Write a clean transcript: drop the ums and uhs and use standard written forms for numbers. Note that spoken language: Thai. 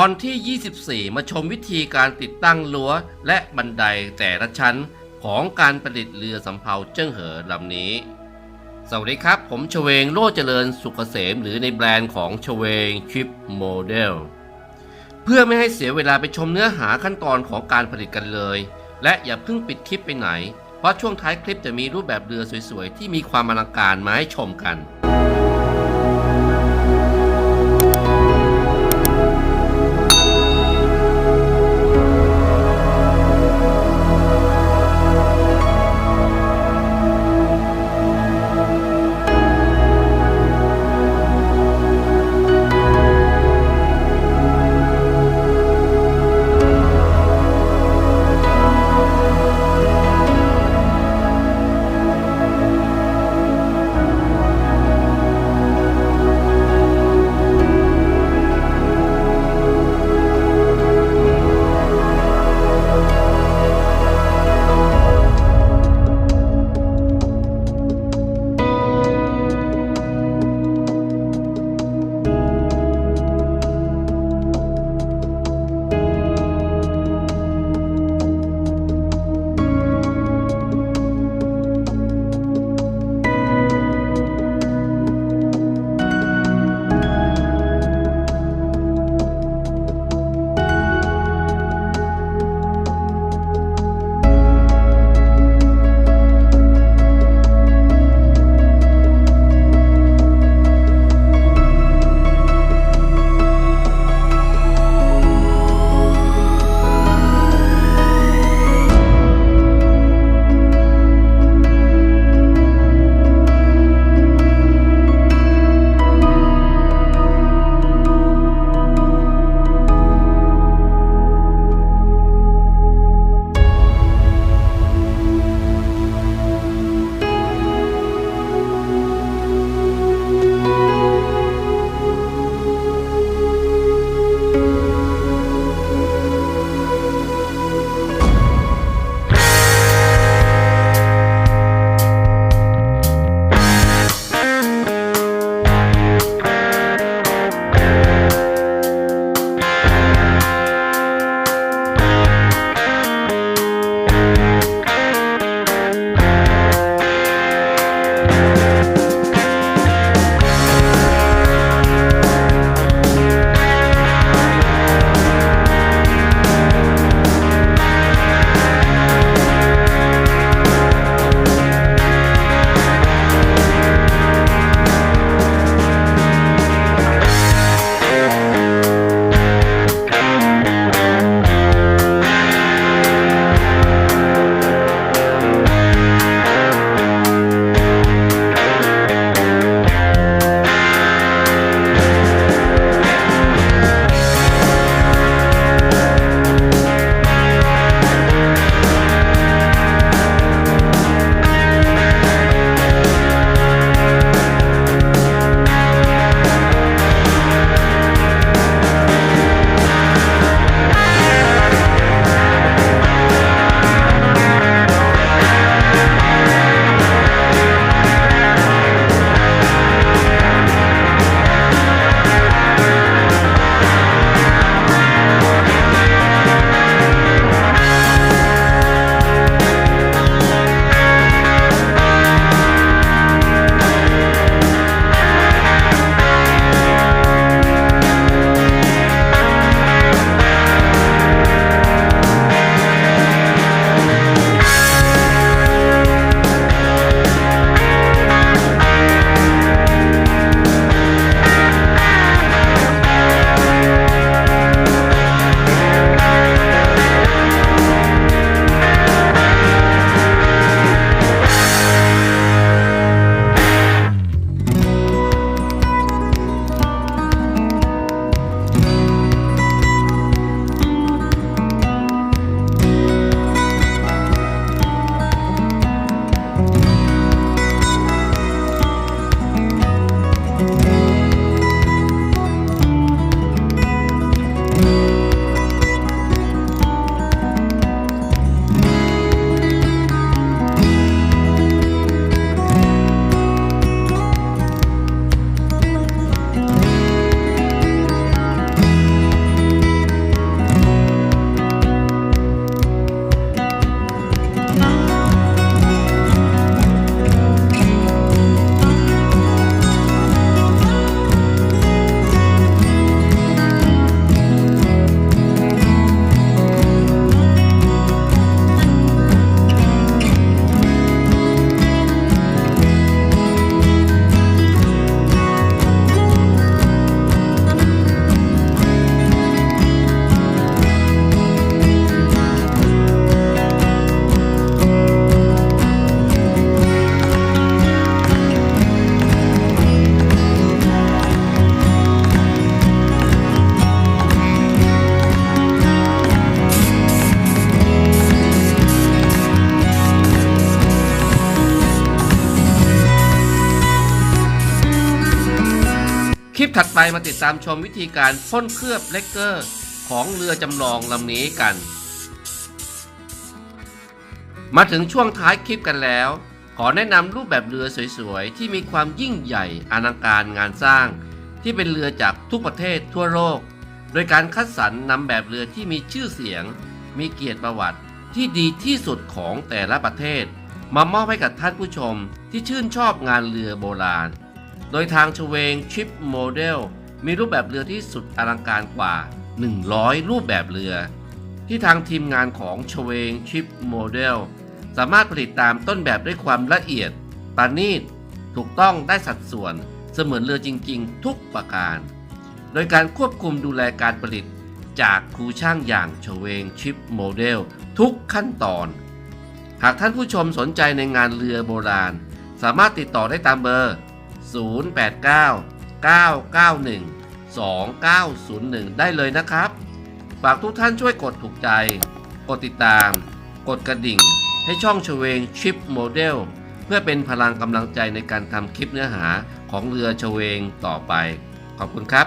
อนที่ 24 มาชมวิธีการติดตั้งรั้วและบันไดแต่ละชั้นของการประดิษฐ์เรือสำเภาเจิ้งเหอลำนี้สวัสดีครับผมชเวงโลเจริญสุขเกษมหรือในแบรนด์ของชเวงชิปโมเดลเพื่อไม่ให้เสียเวลาไปชมเนื้อหาขั้นตอนของการผลิตกันเลยและอย่าเพิ่งปิดคลิปไปไหนเพราะช่วงท้ายคลิปจะมีรูปแบบเรือสวยๆที่มีความอลังการมาให้ชมกัน คลิปถัดไปมาติดตามชมวิธีการพ่นเคลือบเลกเกอร์ของเรือจำลองลำนี้กันมาถึงช่วงท้ายคลิปกันแล้วขอแนะนำรูปแบบเรือสวยๆที่มีความยิ่งใหญ่อลังการงานสร้างที่เป็นเรือจากทุกประเทศทั่วโลกโดยการคัดสรรนำแบบเรือที่มีชื่อเสียงมีเกียรติประวัติที่ดีที่สุดของแต่ละประเทศมามอบให้กับท่านผู้ชมที่ชื่นชอบงานเรือโบราณโดยทางชเวงชิปโมเดลมีรูปแบบเรือที่สุดอลังการกว่า100รูปแบบเรือที่ทางทีมงานของชเวงชิปโมเดลสามารถผลิตตามต้นแบบด้วยความละเอียดปราณีตถูกต้องได้สัดส่วนเสมือนเรือจริงๆทุกประการโดยการควบคุมดูแลการผลิตจากครูช่างอย่างชเวงชิปโมเดลทุกขั้นตอนหากท่านผู้ชมสนใจในงานเรือโบราณสามารถติดต่อได้ตามเบอร์089-991-2901ได้เลยนะครับฝากทุกท่านช่วยกดถูกใจกดติดตามกดกระดิ่งให้ช่องชเวงชิปโมเดลเพื่อเป็นพลังกำลังใจในการทำคลิปเนื้อหาของเรือชเวงต่อไปขอบคุณครับ